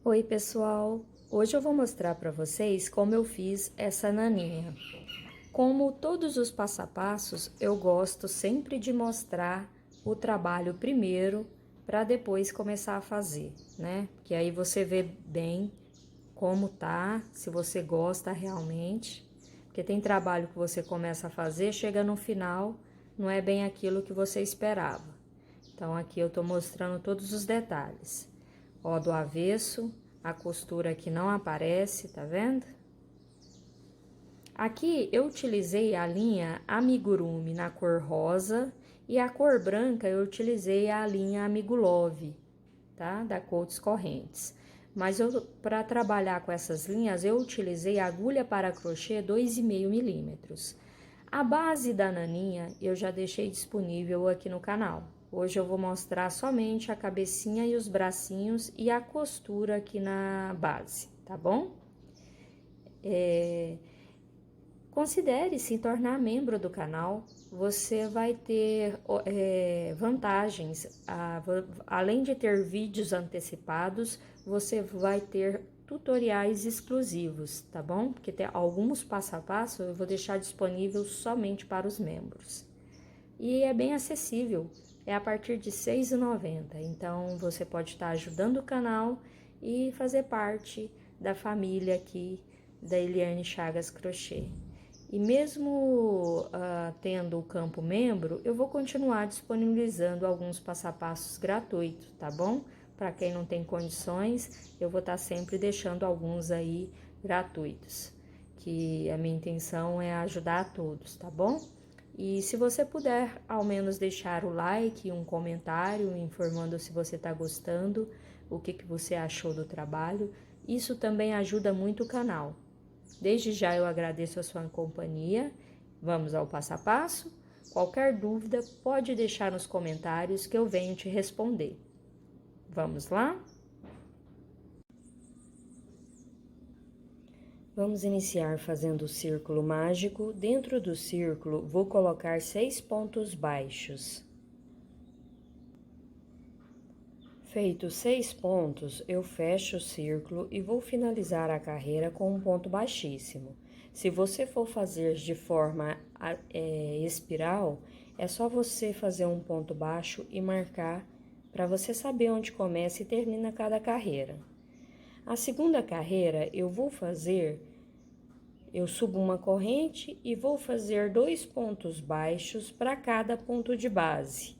Oi pessoal, hoje eu vou mostrar para vocês como eu fiz essa naninha. Como todos os passo a passos, eu gosto sempre de mostrar o trabalho primeiro para depois começar a fazer, né? Que aí você vê bem como tá, se você gosta realmente. Porque tem trabalho que você começa a fazer, chega no final, não é bem aquilo que você esperava. Então aqui eu tô mostrando todos os detalhes. Ó, do avesso, a costura aqui não aparece, tá vendo? Aqui eu utilizei a linha Amigurumi na cor rosa e a cor branca eu utilizei a linha Amigulove, tá? Da Coutes Correntes. Mas para trabalhar com essas linhas eu utilizei agulha para crochê 2,5 milímetros. A base da naninha eu já deixei disponível aqui no canal. Hoje eu vou mostrar somente a cabecinha e os bracinhos e a costura aqui na base, tá bom? Considere se tornar membro do canal, você vai ter vantagens. Além de ter vídeos antecipados, você vai ter tutoriais exclusivos, tá bom? Porque tem alguns passo a passo eu vou deixar disponível somente para os membros. E é bem acessível, é a partir de R$ 6,90. Então você pode estar ajudando o canal e fazer parte da família aqui da Eliane Chagas Crochê. E mesmo tendo o campo membro, eu vou continuar disponibilizando alguns passo a passos gratuitos, tá bom? Para quem não tem condições, eu vou estar sempre deixando alguns aí gratuitos, que a minha intenção é ajudar a todos, tá bom? E se você puder, ao menos deixar o like e um comentário informando se você está gostando, o que você achou do trabalho, isso também ajuda muito o canal. Desde já eu agradeço a sua companhia. Vamos ao passo a passo? Qualquer dúvida, pode deixar nos comentários que eu venho te responder. Vamos lá? Vamos iniciar fazendo o círculo mágico. Dentro do círculo, vou colocar 6 pontos baixos. Feitos 6 pontos, eu fecho o círculo e vou finalizar a carreira com um ponto baixíssimo. Se você for fazer de forma espiral, é só você fazer um ponto baixo e marcar para você saber onde começa e termina cada carreira. A segunda carreira eu subo uma corrente e vou fazer 2 pontos baixos para cada ponto de base.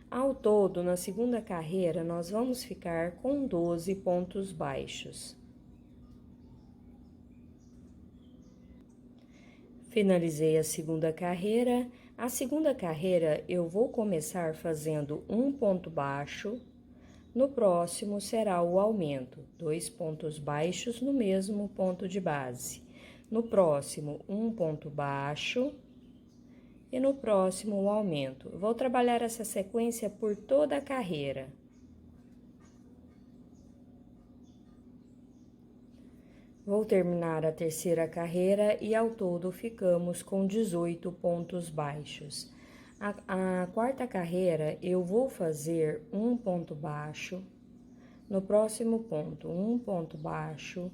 Ao todo, na segunda carreira, nós vamos ficar com 12 pontos baixos. Finalizei a segunda carreira. A segunda carreira, eu vou começar fazendo um ponto baixo. No próximo será o aumento, 2 pontos baixos no mesmo ponto de base. No próximo, um ponto baixo. E no próximo, o aumento. Vou trabalhar essa sequência por toda a carreira. Vou terminar a terceira carreira e ao todo ficamos com 18 pontos baixos. A quarta carreira eu vou fazer um ponto baixo, no próximo ponto um ponto baixo,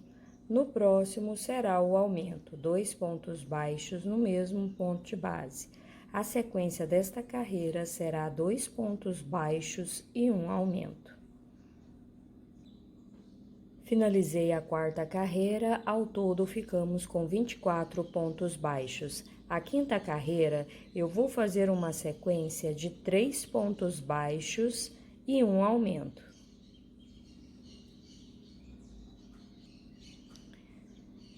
no próximo será o aumento, 2 pontos baixos no mesmo ponto de base. A sequência desta carreira será 2 pontos baixos e um aumento. Finalizei a quarta carreira, ao todo ficamos com 24 pontos baixos. A quinta carreira, eu vou fazer uma sequência de 3 pontos baixos e um aumento.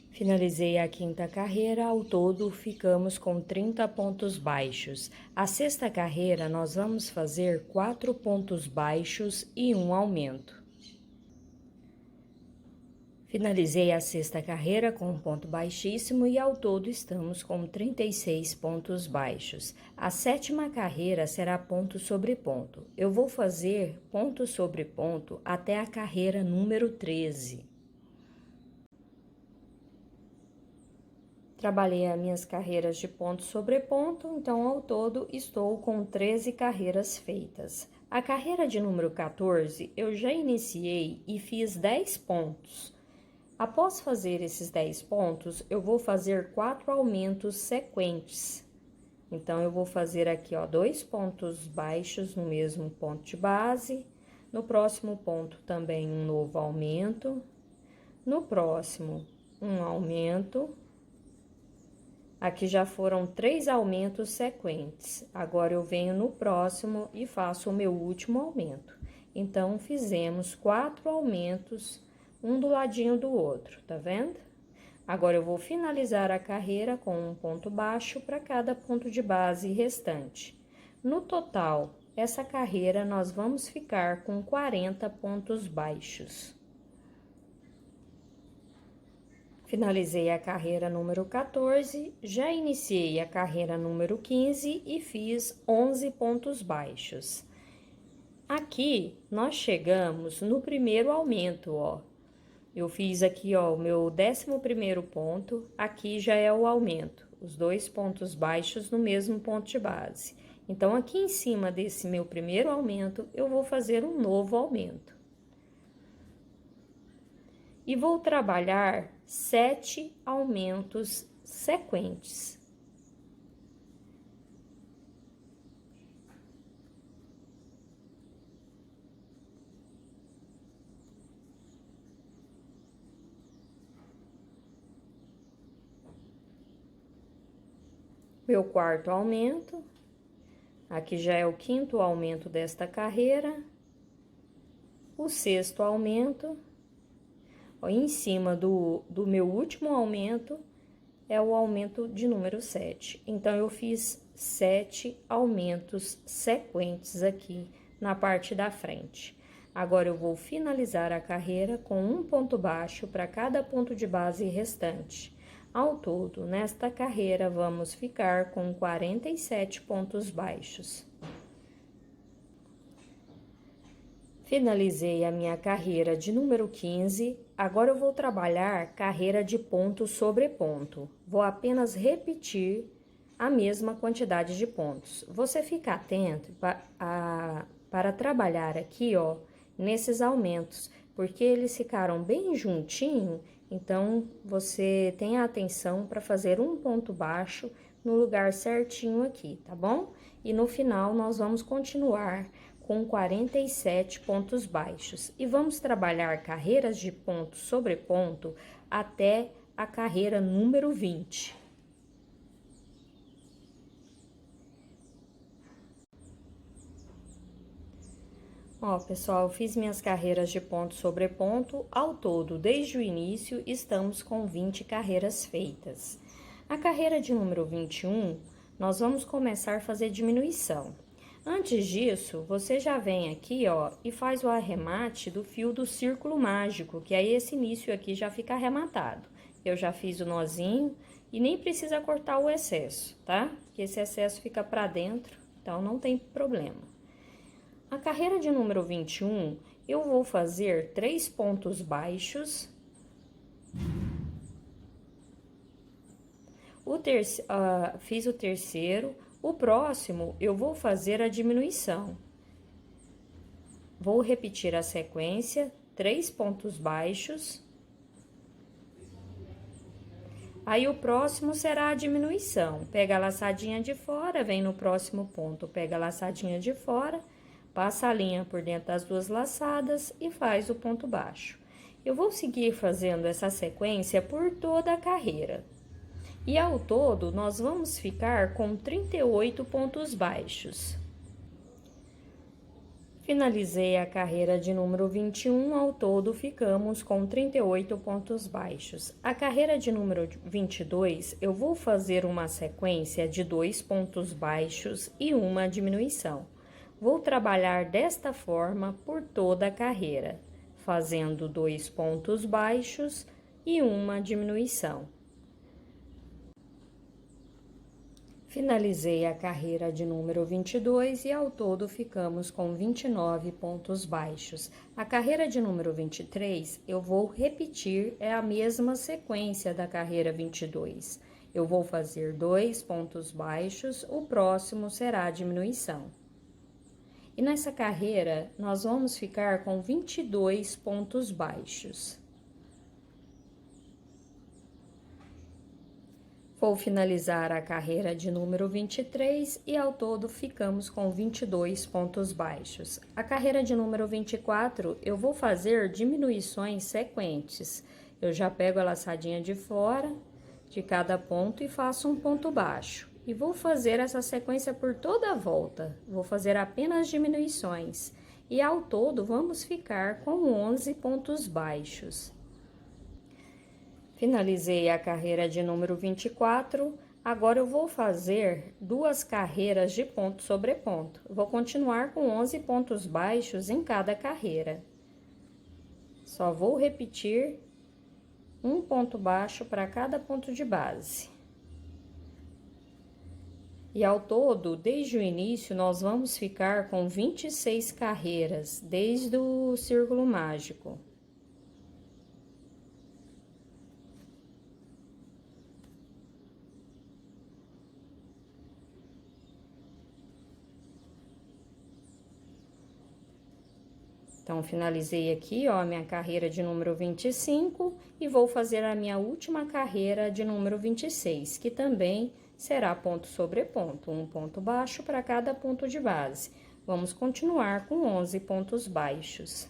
Finalizei a quinta carreira, ao todo ficamos com 30 pontos baixos. A sexta carreira, nós vamos fazer 4 pontos baixos e um aumento. Finalizei a sexta carreira com um ponto baixíssimo e ao todo estamos com 36 pontos baixos. A sétima carreira será ponto sobre ponto. Eu vou fazer ponto sobre ponto até a carreira número 13. Trabalhei as minhas carreiras de ponto sobre ponto, então ao todo estou com 13 carreiras feitas. A carreira de número 14, eu já iniciei e fiz 10 pontos. Após fazer esses 10 pontos, eu vou fazer 4 aumentos sequentes. Então, eu vou fazer aqui, ó, 2 pontos baixos no mesmo ponto de base. No próximo ponto, também um novo aumento. No próximo, um aumento. Aqui já foram 3 aumentos sequentes. Agora, eu venho no próximo e faço o meu último aumento. Então, fizemos 4 aumentos, um do ladinho do outro, tá vendo? Agora, eu vou finalizar a carreira com um ponto baixo para cada ponto de base restante. No total, essa carreira nós vamos ficar com 40 pontos baixos. Finalizei a carreira número 14, já iniciei a carreira número 15 e fiz 11 pontos baixos. Aqui, nós chegamos no primeiro aumento, ó. Eu fiz aqui, ó, o meu 11º ponto, aqui já é o aumento, os 2 pontos baixos no mesmo ponto de base. Então, aqui em cima desse meu primeiro aumento, eu vou fazer um novo aumento. E vou trabalhar 7 aumentos sequentes. Meu quarto aumento, aqui já é o 5º aumento desta carreira, o 6º aumento, ó, em cima do meu último aumento, é o aumento de número 7. Então, eu fiz 7 aumentos sequentes aqui na parte da frente. Agora, eu vou finalizar a carreira com um ponto baixo para cada ponto de base restante. Ao todo, nesta carreira, vamos ficar com 47 pontos baixos. Finalizei a minha carreira de número 15, agora eu vou trabalhar carreira de ponto sobre ponto. Vou apenas repetir a mesma quantidade de pontos. Você fica atento para trabalhar aqui, ó, nesses aumentos, porque eles ficaram bem juntinho. Então, você tenha atenção para fazer um ponto baixo no lugar certinho aqui, tá bom? E no final, nós vamos continuar com 47 pontos baixos. E vamos trabalhar carreiras de ponto sobre ponto até a carreira número 20. Ó, pessoal, eu fiz minhas carreiras de ponto sobre ponto. Ao todo, desde o início, estamos com 20 carreiras feitas. A carreira de número 21, nós vamos começar a fazer diminuição. Antes disso, você já vem aqui, ó, e faz o arremate do fio do círculo mágico, que aí esse início aqui já fica arrematado. Eu já fiz o nozinho e nem precisa cortar o excesso, tá? Porque esse excesso fica pra dentro, então não tem problema. A carreira de número 21, eu vou fazer 3 pontos baixos. Fiz o terceiro. O próximo, eu vou fazer a diminuição. Vou repetir a sequência, 3 pontos baixos. Aí, o próximo será a diminuição. Pega a laçadinha de fora, vem no próximo ponto, pega a laçadinha de fora, passa a linha por dentro das 2 laçadas e faz o ponto baixo. Eu vou seguir fazendo essa sequência por toda a carreira. E ao todo, nós vamos ficar com 38 pontos baixos. Finalizei a carreira de número 21, ao todo ficamos com 38 pontos baixos. A carreira de número 22, eu vou fazer uma sequência de 2 pontos baixos e uma diminuição. Vou trabalhar desta forma por toda a carreira, fazendo 2 pontos baixos e uma diminuição. Finalizei a carreira de número 22 e ao todo ficamos com 29 pontos baixos. A carreira de número 23, eu vou repetir, é a mesma sequência da carreira 22. Eu vou fazer 2 pontos baixos, o próximo será a diminuição. E nessa carreira, nós vamos ficar com 22 pontos baixos. Vou finalizar a carreira de número 23 e ao todo ficamos com 22 pontos baixos. A carreira de número 24, eu vou fazer diminuições sequentes. Eu já pego a laçadinha de fora de cada ponto e faço um ponto baixo. E vou fazer essa sequência por toda a volta. Vou fazer apenas diminuições. E ao todo, vamos ficar com 11 pontos baixos. Finalizei a carreira de número 24, agora eu vou fazer 2 carreiras de ponto sobre ponto. Vou continuar com 11 pontos baixos em cada carreira. Só vou repetir um ponto baixo para cada ponto de base. E ao todo, desde o início, nós vamos ficar com 26 carreiras, desde o círculo mágico. Então, finalizei aqui, ó, a minha carreira de número 25 e vou fazer a minha última carreira de número 26, que também será ponto sobre ponto, um ponto baixo para cada ponto de base. Vamos continuar com 11 pontos baixos.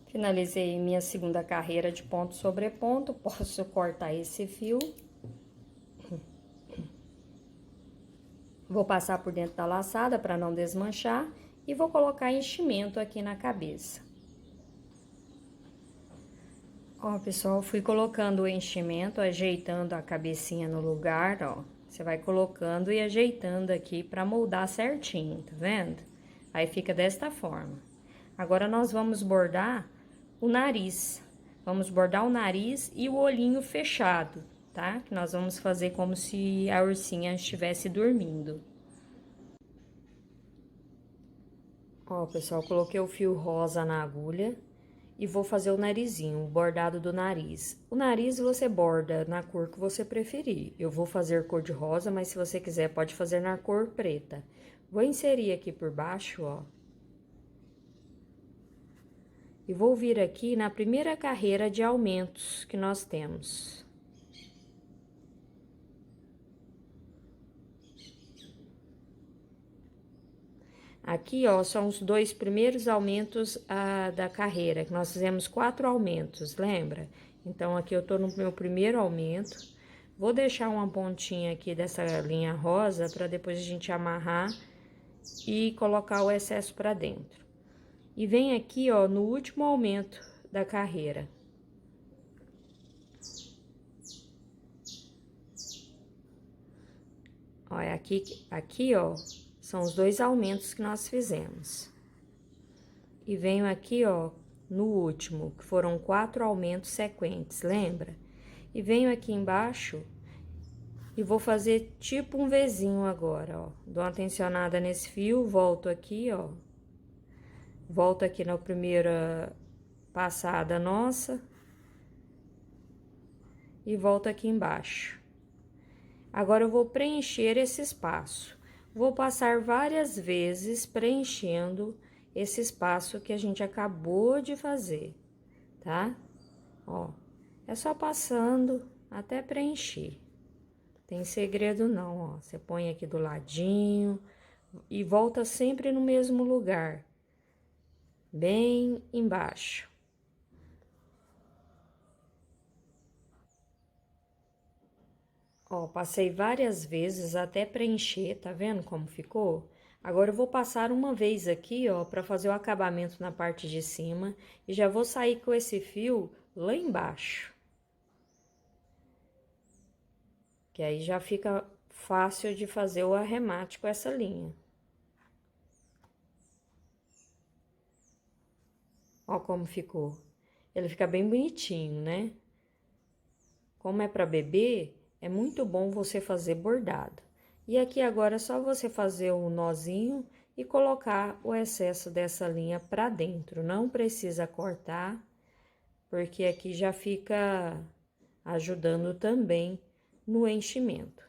Finalizei minha segunda carreira de ponto sobre ponto, posso cortar esse fio. Vou passar por dentro da laçada para não desmanchar e vou colocar enchimento aqui na cabeça. Ó, pessoal, fui colocando o enchimento, ajeitando a cabecinha no lugar, ó. Você vai colocando e ajeitando aqui para moldar certinho, tá vendo? Aí fica desta forma. Agora, nós vamos bordar o nariz. Vamos bordar o nariz e o olhinho fechado, tá? Que nós vamos fazer como se a ursinha estivesse dormindo. Ó, pessoal, coloquei o fio rosa na agulha e vou fazer o narizinho, o bordado do nariz. O nariz você borda na cor que você preferir. Eu vou fazer cor de rosa, mas se você quiser pode fazer na cor preta. Vou inserir aqui por baixo, ó. E vou vir aqui na primeira carreira de aumentos que nós temos. Aqui, ó, são os 2 primeiros aumentos da carreira, que nós fizemos 4 aumentos, lembra? Então, aqui eu tô no meu primeiro aumento. Vou deixar uma pontinha aqui dessa linha rosa para depois a gente amarrar e colocar o excesso para dentro. E vem aqui, ó, no último aumento da carreira. Ó, aqui, ó, são os 2 aumentos que nós fizemos. E venho aqui, ó, no último, que foram 4 aumentos sequentes, lembra? E venho aqui embaixo e vou fazer tipo um Vzinho agora, ó. Dou uma tensionada nesse fio, volto aqui, ó. Volto aqui na primeira passada nossa. E volto aqui embaixo. Agora, eu vou preencher esse espaço. Vou passar várias vezes preenchendo esse espaço que a gente acabou de fazer, tá? Ó, é só passando até preencher. Tem segredo não, ó. Você põe aqui do ladinho e volta sempre no mesmo lugar, bem embaixo. Ó, passei várias vezes até preencher, tá vendo como ficou? Agora, eu vou passar uma vez aqui, ó, pra fazer o acabamento na parte de cima e já vou sair com esse fio lá embaixo. Que aí já fica fácil de fazer o arremate com essa linha. Ó como ficou. Ele fica bem bonitinho, né? Como é pra bebê, é muito bom você fazer bordado. E aqui agora é só você fazer o nozinho e colocar o excesso dessa linha pra dentro. Não precisa cortar, porque aqui já fica ajudando também no enchimento.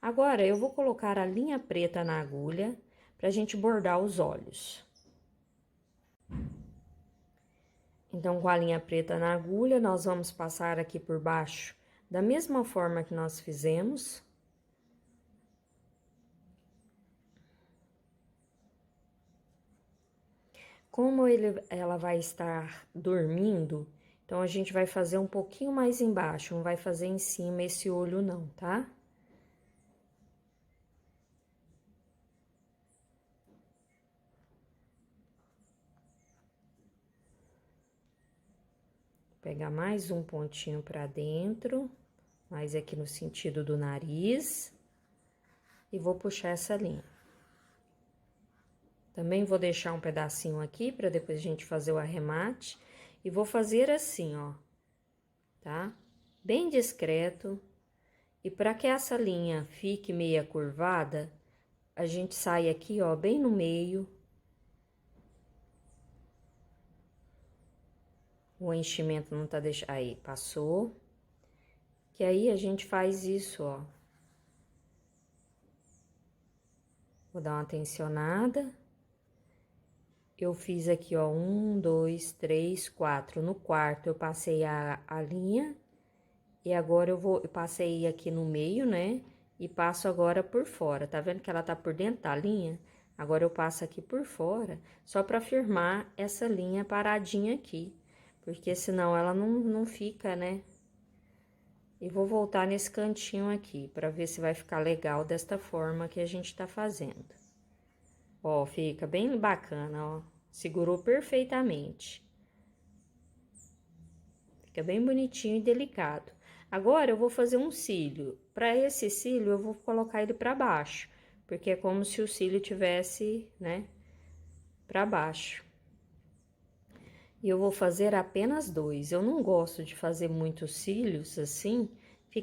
Agora, eu vou colocar a linha preta na agulha pra gente bordar os olhos. Então, com a linha preta na agulha, nós vamos passar aqui por baixo, da mesma forma que nós fizemos. Como ela vai estar dormindo, então a gente vai fazer um pouquinho mais embaixo, não vai fazer em cima esse olho não, tá? Pegar mais um pontinho pra dentro, mais aqui no sentido do nariz, e vou puxar essa linha. Também vou deixar um pedacinho aqui para depois a gente fazer o arremate. E vou fazer assim, ó, tá? Bem discreto. E para que essa linha fique meia curvada, a gente sai aqui, ó, bem no meio. O enchimento não tá deixando... Aí, passou. Que aí a gente faz isso, ó. Vou dar uma tensionada. Eu fiz aqui, ó, 1, 2, 3, 4. No quarto, eu passei a linha. E agora eu passei aqui no meio, né? E passo agora por fora. Tá vendo que ela tá por dentro da linha? Agora eu passo aqui por fora, só pra firmar essa linha paradinha aqui. Porque senão ela não fica, né? E vou voltar nesse cantinho aqui, pra ver se vai ficar legal desta forma que a gente tá fazendo. Ó, fica bem bacana, ó. Segurou perfeitamente. Fica bem bonitinho e delicado. Agora, eu vou fazer um cílio. Para esse cílio, eu vou colocar ele para baixo, porque é como se o cílio tivesse, né, para baixo. E eu vou fazer apenas 2. Eu não gosto de fazer muitos cílios assim,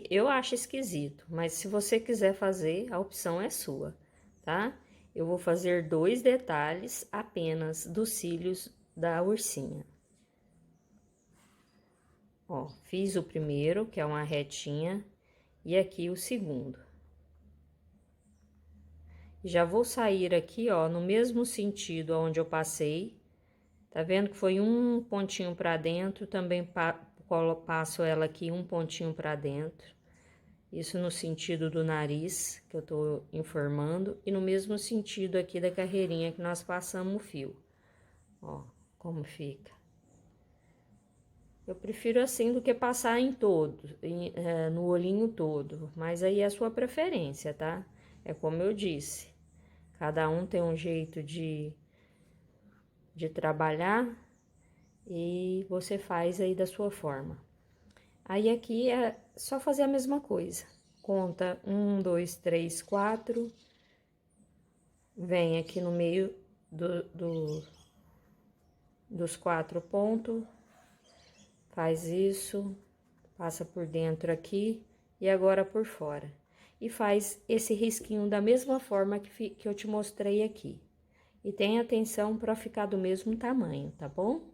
eu acho esquisito, mas se você quiser fazer, a opção é sua, tá? Eu vou fazer 2 detalhes apenas dos cílios da ursinha. Ó, fiz o primeiro, que é uma retinha, e aqui o segundo. Já vou sair aqui, ó, no mesmo sentido onde eu passei. Tá vendo que foi um pontinho pra dentro, também passo ela aqui um pontinho pra dentro. Isso no sentido do nariz, que eu tô informando, e no mesmo sentido aqui da carreirinha que nós passamos o fio. Ó, como fica. Eu prefiro assim do que passar em todo, no olhinho todo, mas aí é a sua preferência, tá? É como eu disse, cada um tem um jeito de trabalhar e você faz aí da sua forma. Aí aqui é só fazer a mesma coisa. Conta 1, 2, 3, 4. Vem aqui no meio dos 4 pontos. Faz isso, passa por dentro aqui e agora por fora. E faz esse risquinho da mesma forma que eu te mostrei aqui. E tenha atenção para ficar do mesmo tamanho, tá bom?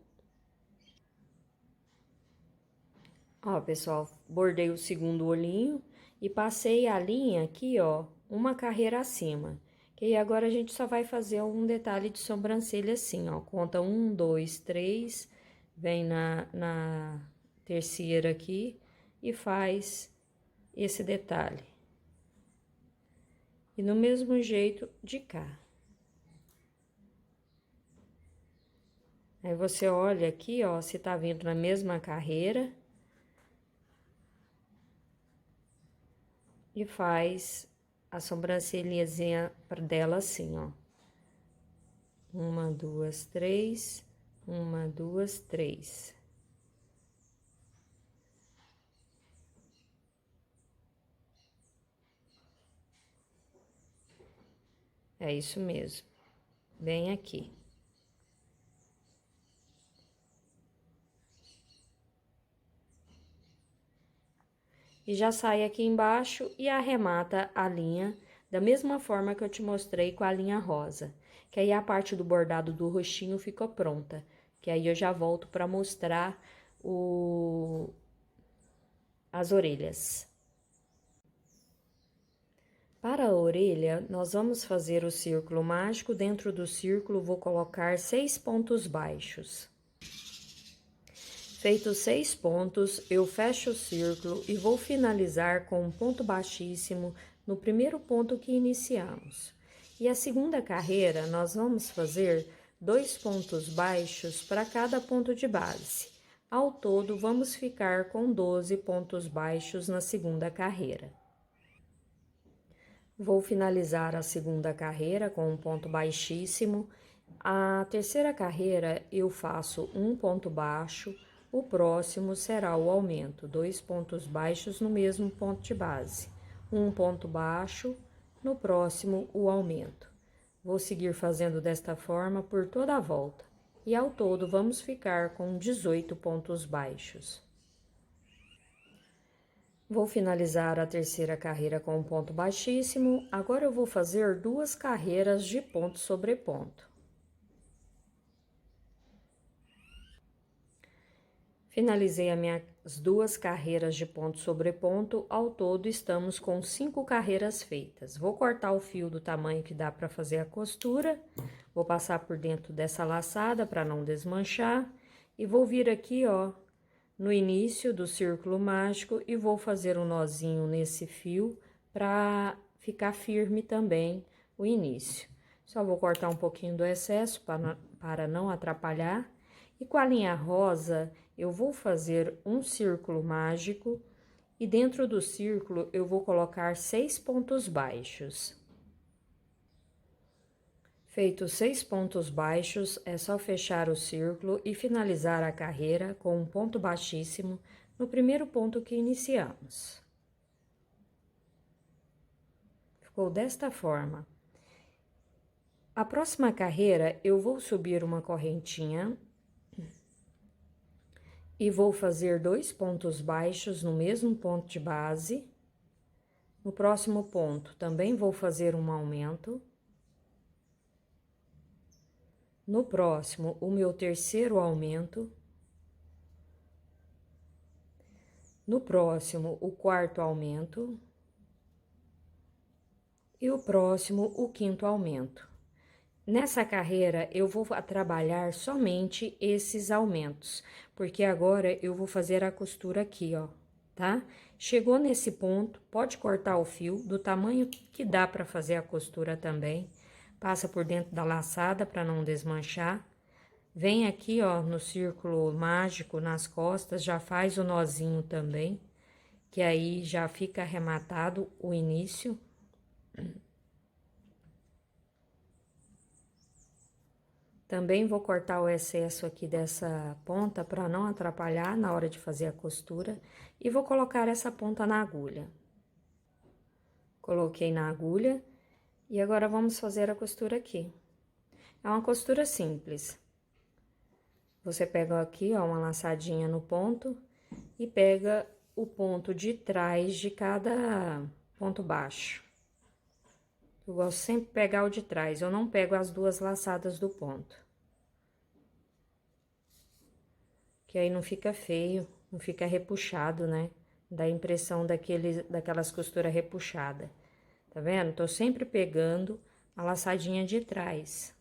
Ó, pessoal, bordei o segundo olhinho e passei a linha aqui, ó, uma carreira acima. Que aí agora a gente só vai fazer um detalhe de sobrancelha assim, ó. Conta 1, 2, 3, vem na terceira aqui e faz esse detalhe. E no mesmo jeito de cá. Aí você olha aqui, ó, se tá vindo na mesma carreira. E faz a sobrancelhazinha dela assim, ó. 1, 2, 3, 1, 2, 3. É isso mesmo. Bem aqui. E já sai aqui embaixo e arremata a linha da mesma forma que eu te mostrei com a linha rosa. Que aí a parte do bordado do roxinho ficou pronta. Que aí eu já volto para mostrar as orelhas. Para a orelha, nós vamos fazer o círculo mágico. Dentro do círculo, vou colocar 6 pontos baixos. Feitos 6 pontos, eu fecho o círculo e vou finalizar com um ponto baixíssimo no primeiro ponto que iniciamos. E a segunda carreira, nós vamos fazer 2 pontos baixos para cada ponto de base. Ao todo, vamos ficar com 12 pontos baixos na segunda carreira. Vou finalizar a segunda carreira com um ponto baixíssimo. A terceira carreira, eu faço um ponto baixo. O próximo será o aumento, 2 pontos baixos no mesmo ponto de base. Um ponto baixo, no próximo o aumento. Vou seguir fazendo desta forma por toda a volta. E ao todo vamos ficar com 18 pontos baixos. Vou finalizar a terceira carreira com um ponto baixíssimo. Agora eu vou fazer 2 carreiras de ponto sobre ponto. Finalizei as minhas 2 carreiras de ponto sobre ponto, ao todo estamos com 5 carreiras feitas. Vou cortar o fio do tamanho que dá para fazer a costura, vou passar por dentro dessa laçada para não desmanchar e vou vir aqui, ó, no início do círculo mágico e vou fazer um nozinho nesse fio para ficar firme também o início. Só vou cortar um pouquinho do excesso para não atrapalhar. E com a linha rosa, eu vou fazer um círculo mágico e dentro do círculo eu vou colocar 6 pontos baixos. Feitos 6 pontos baixos, é só fechar o círculo e finalizar a carreira com um ponto baixíssimo no primeiro ponto que iniciamos. Ficou desta forma. A próxima carreira, eu vou subir uma correntinha e vou fazer 2 pontos baixos no mesmo ponto de base. No próximo ponto, também vou fazer um aumento. No próximo, o meu terceiro aumento. No próximo, o quarto aumento. E o próximo, o quinto aumento. Nessa carreira, eu vou trabalhar somente esses aumentos, porque agora eu vou fazer a costura aqui, ó, tá? Chegou nesse ponto, pode cortar o fio do tamanho que dá para fazer a costura também. Passa por dentro da laçada para não desmanchar. Vem aqui, ó, no círculo mágico, nas costas, já faz o nozinho também, que aí já fica arrematado o início. Também vou cortar o excesso aqui dessa ponta para não atrapalhar na hora de fazer a costura. E vou colocar essa ponta na agulha. Coloquei na agulha e agora vamos fazer a costura aqui. É uma costura simples. Você pega aqui, ó, uma laçadinha no ponto e pega o ponto de trás de cada ponto baixo. Eu gosto sempre de pegar o de trás, eu não pego as 2 laçadas do ponto. Que aí não fica feio, não fica repuxado, né? Dá a impressão daquelas costuras repuxadas. Tá vendo? Tô sempre pegando a laçadinha de trás.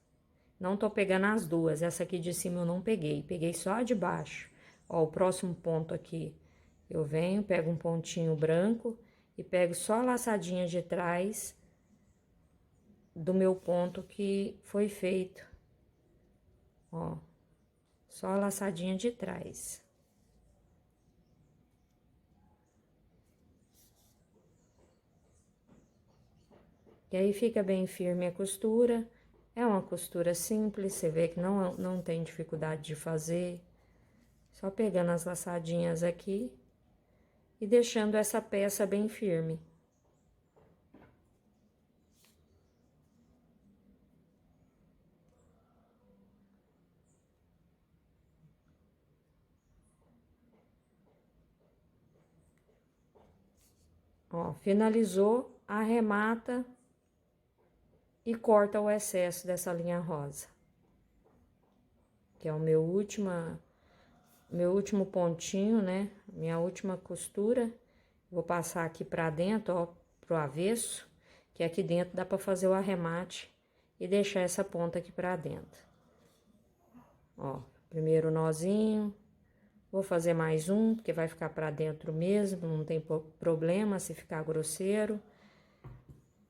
Não tô pegando as 2, essa aqui de cima eu não peguei, peguei só a de baixo. Ó, o próximo ponto aqui, eu venho, pego um pontinho branco e pego só a laçadinha de trás do meu ponto que foi feito. Ó, só a laçadinha de trás. E aí fica bem firme a costura. É uma costura simples, você vê que não tem dificuldade de fazer. Só pegando as laçadinhas aqui e deixando essa peça bem firme. Ó, finalizou, arremata e corta o excesso dessa linha rosa. Que é o meu último pontinho, né? Minha última costura. Vou passar aqui pra dentro, ó, pro avesso. que aqui dentro dá para fazer o arremate e deixar essa ponta aqui pra dentro. Ó, primeiro nozinho, vou fazer mais um, porque vai ficar pra dentro mesmo, não tem problema se ficar grosseiro.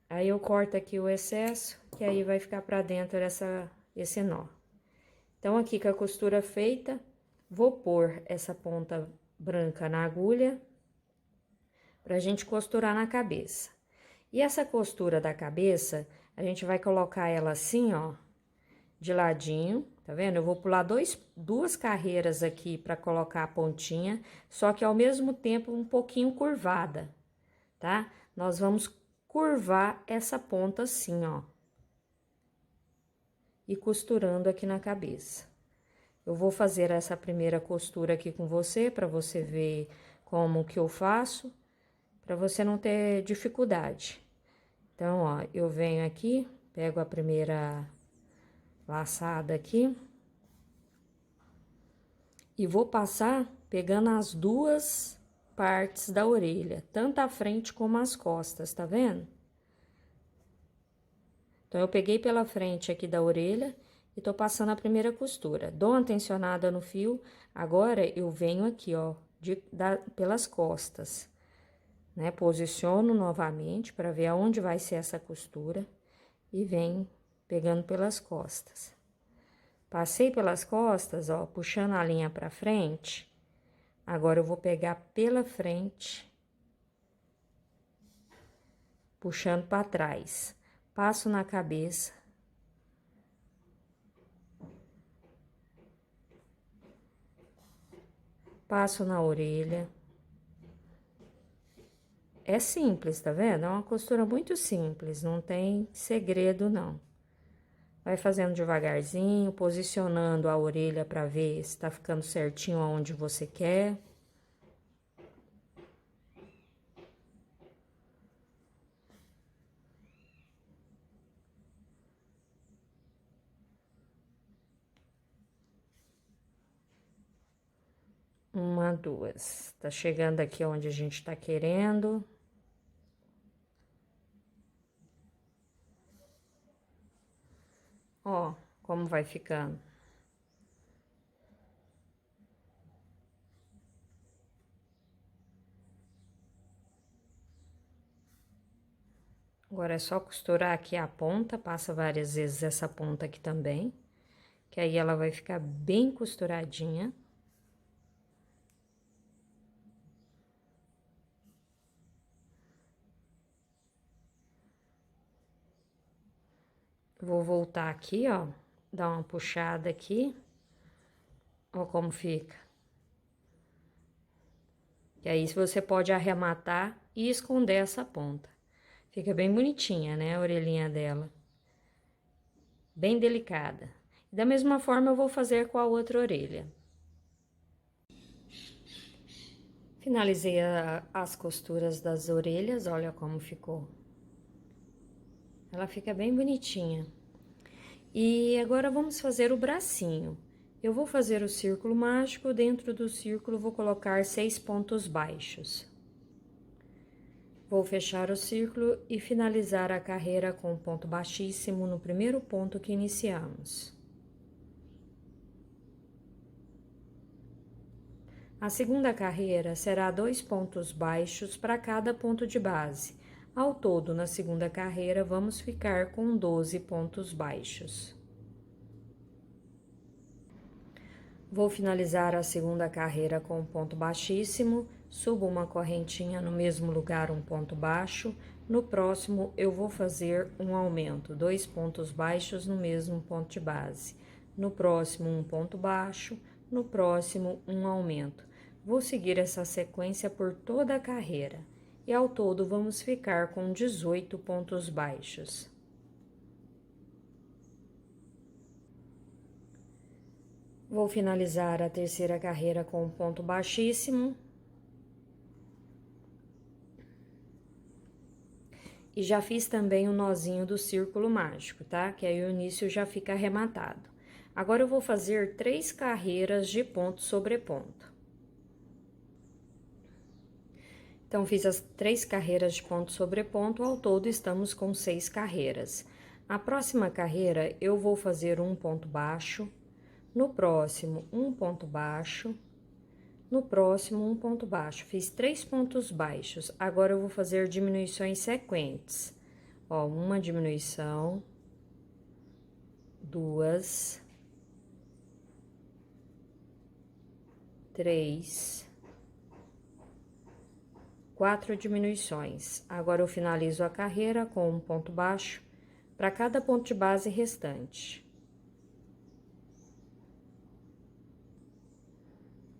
Aí eu corto aqui o excesso, que aí vai ficar pra dentro esse nó. Então, aqui com a costura feita, vou pôr essa ponta branca na agulha pra gente costurar na cabeça. E essa costura da cabeça, a gente vai colocar ela assim, ó, de ladinho, tá vendo? Eu vou pular duas carreiras aqui pra colocar a pontinha, só que ao mesmo tempo um pouquinho curvada, tá? Nós vamos curvar essa ponta assim, ó. E costurando aqui na cabeça. Eu vou fazer essa primeira costura aqui com você, pra você ver como que eu faço, pra você não ter dificuldade. Então, ó, eu venho aqui, pego a primeira laçada aqui e vou passar pegando as duas partes da orelha, tanto a frente como as costas, tá vendo? Então, eu peguei pela frente aqui da orelha e tô passando a primeira costura. Dou uma tensionada no fio, agora eu venho aqui, ó, pelas costas, né? Posiciono novamente para ver aonde vai ser essa costura e venho pegando pelas costas. Passei pelas costas, ó, puxando a linha pra frente. Agora eu vou pegar pela frente, puxando pra trás. Passo na cabeça. Passo na orelha. É simples, tá vendo? É uma costura muito simples, não tem segredo, não. Vai fazendo devagarzinho, posicionando a orelha pra ver se tá ficando certinho aonde você quer. Uma, duas. Tá chegando aqui onde a gente tá querendo. Ó, como vai ficando. Agora é só costurar aqui a ponta, passa várias vezes essa ponta aqui também, que aí ela vai ficar bem costuradinha. Vou voltar aqui, ó, dar uma puxada aqui, ó como fica. E aí você pode arrematar e esconder essa ponta. Fica bem bonitinha, né, a orelhinha dela. Bem delicada. Da mesma forma eu vou fazer com a outra orelha. Finalizei as costuras das orelhas, olha como ficou. Ela fica bem bonitinha. E agora vamos fazer o bracinho. Eu vou fazer o círculo mágico, dentro do círculo vou colocar 6 pontos baixos. Vou fechar o círculo e finalizar a carreira com um ponto baixíssimo no primeiro ponto que iniciamos. A segunda carreira será 2 pontos baixos para cada ponto de base. Ao todo, na segunda carreira, vamos ficar com 12 pontos baixos. Vou finalizar a segunda carreira com um ponto baixíssimo, subo uma correntinha no mesmo lugar, um ponto baixo. No próximo, eu vou fazer um aumento, 2 pontos baixos no mesmo ponto de base. No próximo, um ponto baixo, no próximo, um aumento. Vou seguir essa sequência por toda a carreira, e ao todo vamos ficar com 18 pontos baixos. Vou finalizar a terceira carreira com um ponto baixíssimo. E já fiz também o nozinho do círculo mágico, tá? Que aí o início já fica arrematado. Agora eu vou fazer 3 carreiras de ponto sobre ponto. Então, fiz as 3 carreiras de ponto sobre ponto, ao todo estamos com 6 carreiras. A próxima carreira, eu vou fazer um ponto baixo, no próximo, um ponto baixo, no próximo, um ponto baixo. Fiz 3 pontos baixos, agora eu vou fazer diminuições sequentes. Ó, uma diminuição, 2, 3, 4 diminuições. Agora eu finalizo a carreira com um ponto baixo para cada ponto de base restante.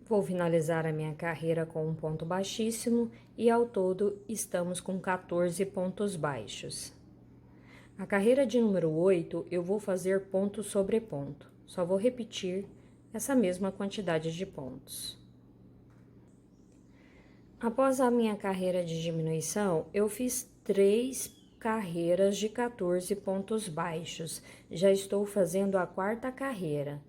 Vou finalizar a minha carreira com um ponto baixíssimo e ao todo estamos com 14 pontos baixos. A carreira de número 8 eu vou fazer ponto sobre ponto, só vou repetir essa mesma quantidade de pontos. Após a minha carreira de diminuição, eu fiz 3 carreiras de 14 pontos baixos. Já estou fazendo a 4ª carreira.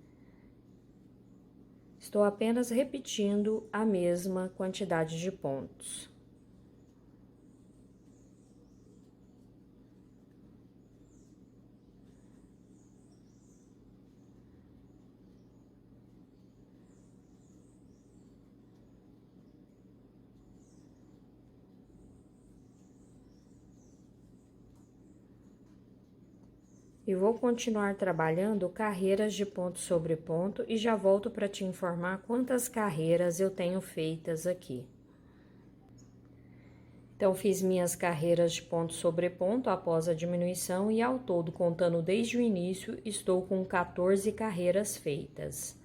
Estou apenas repetindo a mesma quantidade de pontos. E vou continuar trabalhando carreiras de ponto sobre ponto e já volto para te informar quantas carreiras eu tenho feitas aqui. Então, fiz minhas carreiras de ponto sobre ponto após a diminuição e ao todo, contando desde o início, estou com 14 carreiras feitas.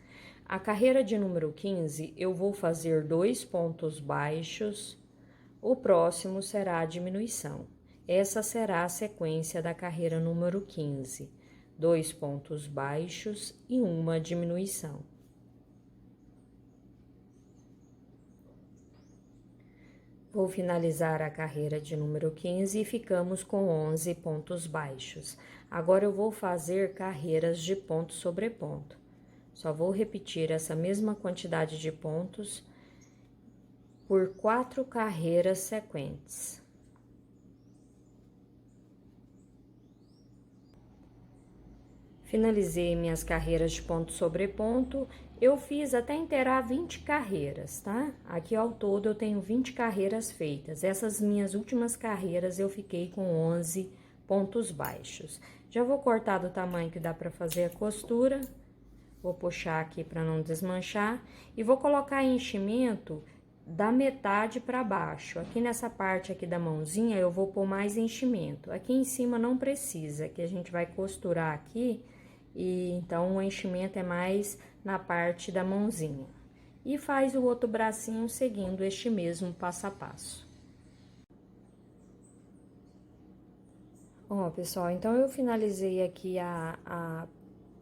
A carreira de número 15, eu vou fazer 2 pontos baixos, o próximo será a diminuição. Essa será a sequência da carreira número 15, 2 pontos baixos e uma diminuição. Vou finalizar a carreira de número 15 e ficamos com 11 pontos baixos. Agora eu vou fazer carreiras de ponto sobre ponto. Só vou repetir essa mesma quantidade de pontos por 4 carreiras sequentes. Finalizei minhas carreiras de ponto sobre ponto, eu fiz até inteirar 20 carreiras, tá? Aqui ao todo eu tenho 20 carreiras feitas. Essas minhas últimas carreiras eu fiquei com 11 pontos baixos. Já vou cortar do tamanho que dá pra fazer a costura. Vou puxar aqui pra não desmanchar. E vou colocar enchimento da metade pra baixo. Aqui nessa parte aqui da mãozinha eu vou pôr mais enchimento. Aqui em cima não precisa, que a gente vai costurar aqui. E então o enchimento é mais na parte da mãozinha. E faz o outro bracinho seguindo este mesmo passo a passo. Ó, pessoal, então eu finalizei aqui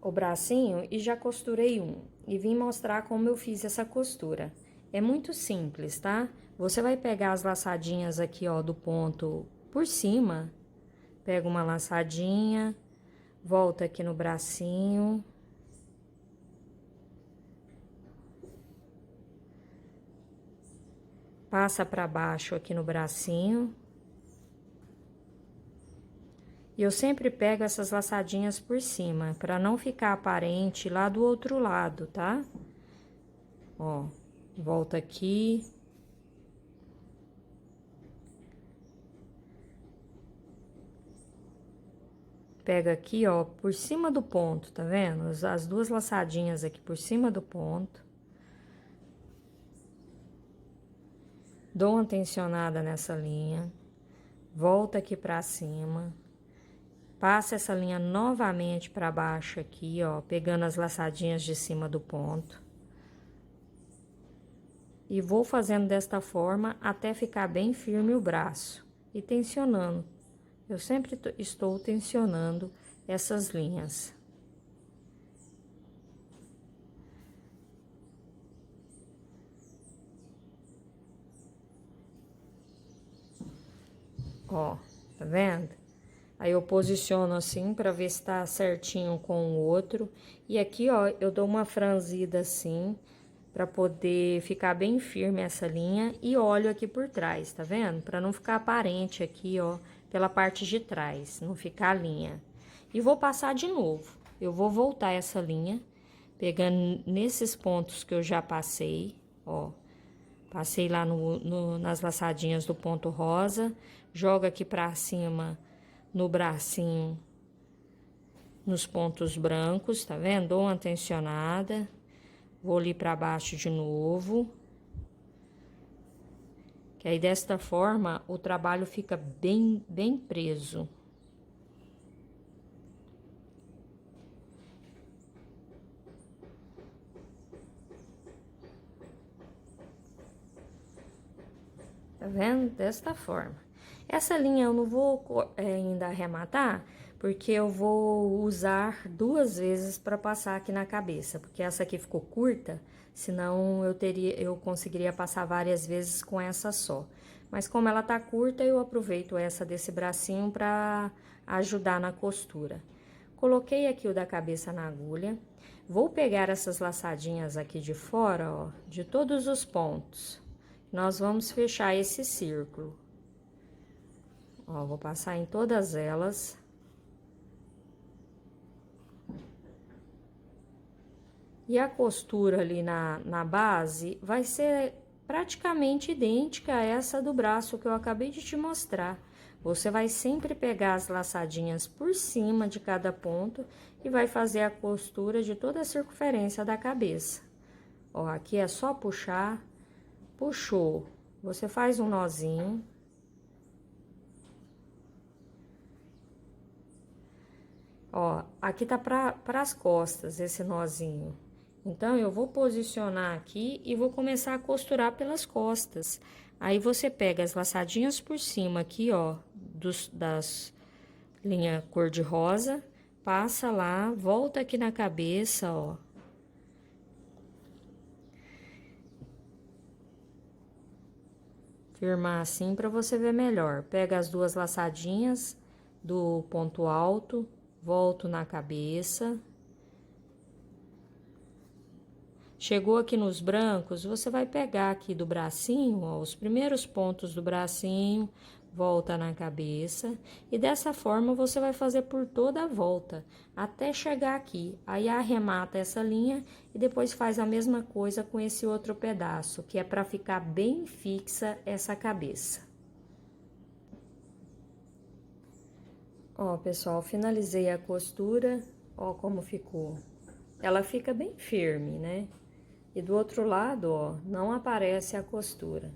o bracinho e já costurei um. E vim mostrar como eu fiz essa costura. É muito simples, tá? Você vai pegar as laçadinhas aqui, ó, do ponto por cima. Pega uma laçadinha. Volta aqui no bracinho. Passa pra baixo aqui no bracinho. E eu sempre pego essas laçadinhas por cima, pra não ficar aparente lá do outro lado, tá? Ó, volta aqui. Pega aqui, ó, por cima do ponto, tá vendo? As 2 laçadinhas aqui por cima do ponto. Dou uma tensionada nessa linha. Volta aqui pra cima. Passa essa linha novamente pra baixo aqui, ó, pegando as laçadinhas de cima do ponto. E vou fazendo desta forma até ficar bem firme o braço. E tensionando. Eu sempre estou tensionando essas linhas. Ó, tá vendo? Aí eu posiciono assim pra ver se tá certinho com o outro. E aqui, ó, eu dou uma franzida assim, para poder ficar bem firme essa linha e olho aqui por trás, tá vendo? Para não ficar aparente aqui, ó, pela parte de trás, não ficar a linha. E vou passar de novo. Eu vou voltar essa linha, pegando nesses pontos que eu já passei, ó. Passei lá nas laçadinhas do ponto rosa, jogo aqui pra cima no bracinho, nos pontos brancos, tá vendo? Dou uma tensionada, vou ali pra baixo de novo. Que aí desta forma o trabalho fica bem preso. Tá vendo? Desta forma. Essa linha eu não vou ainda arrematar, porque eu vou usar 2 vezes para passar aqui na cabeça, porque essa aqui ficou curta, senão eu conseguiria passar várias vezes com essa só. Mas como ela tá curta, eu aproveito essa desse bracinho para ajudar na costura. Coloquei aqui o da cabeça na agulha. Vou pegar essas laçadinhas aqui de fora, ó, de todos os pontos. Nós vamos fechar esse círculo. Ó, vou passar em todas elas. E a costura ali na base vai ser praticamente idêntica a essa do braço que eu acabei de te mostrar. Você vai sempre pegar as laçadinhas por cima de cada ponto e vai fazer a costura de toda a circunferência da cabeça. Ó, aqui é só puxar, puxou, você faz um nozinho. Ó, aqui tá para as costas esse nozinho. Então, eu vou posicionar aqui e vou começar a costurar pelas costas. Aí, você pega as laçadinhas por cima aqui, ó, das linhas cor-de-rosa, passa lá, volta aqui na cabeça, ó. Firmar assim pra você ver melhor. Pega as 2 laçadinhas do ponto alto, volto na cabeça. Chegou aqui nos brancos, você vai pegar aqui do bracinho, ó, os primeiros pontos do bracinho, volta na cabeça. E dessa forma, você vai fazer por toda a volta, até chegar aqui. Aí, arremata essa linha e depois faz a mesma coisa com esse outro pedaço, que é para ficar bem fixa essa cabeça. Ó, pessoal, finalizei a costura, ó como ficou. Ela fica bem firme, né? E do outro lado, ó, não aparece a costura.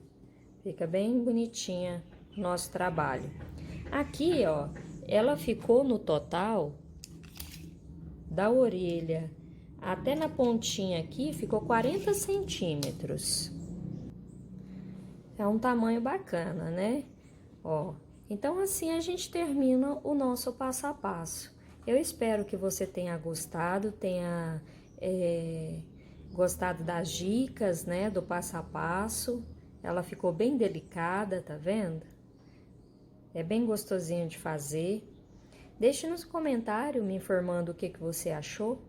Fica bem bonitinha o nosso trabalho. Aqui, ó, ela ficou no total da orelha até na pontinha aqui, ficou 40 centímetros. É um tamanho bacana, né? Ó, então assim a gente termina o nosso passo a passo. Eu espero que você tenha gostado, tenha gostado das dicas, né, do passo a passo. Ela ficou bem delicada, tá vendo? É bem gostosinho de fazer. Deixe nos comentários me informando o que você achou.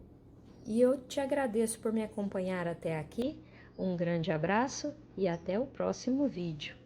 E eu te agradeço por me acompanhar até aqui. Um grande abraço e até o próximo vídeo.